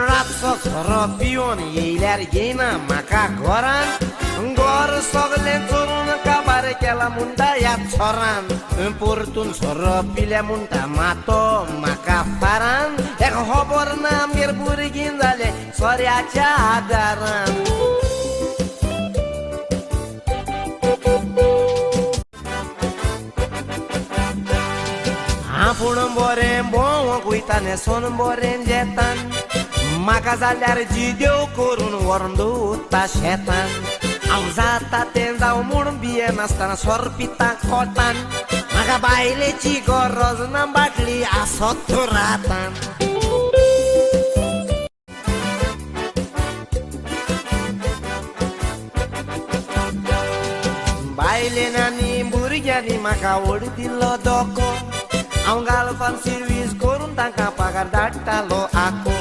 Rapsok ropion yeler gena maka goran Gor sogle turun kabar kela munda ya choran Purtun soro pile munda mato maka faran Ek hobor na mir burgin dale sori aja adaran Apun borem bon kuitane son borem jetan Maka zalyar jideu korun warndu ta setan Auzata tenda umurun biye nastana sorpita kotan Maka baile cigoroz nambakli asoturatan Baile nani burgani maka udilo doko Aungal fan service korun tangka pagar datta lo aku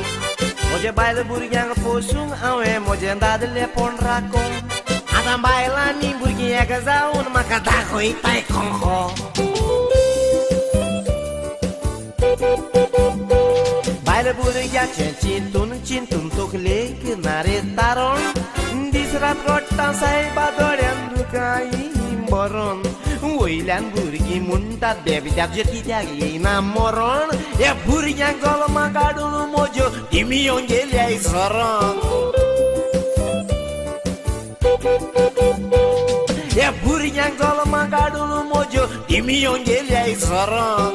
Moje baile burgyang posung awe moje dadle pon rako Adam baila ni burgi ega zaun maka dako itai konho Baile burgyang cintun tukle kinare taron Disrat gotta sai badoren dukai boron Oilan burgi munta bebi jati jagi namoron Ya burgyang golo magadulu mojo dimi onjeli ai soron Ya burgyang golo magadulu mojo dimi onjeli ai soron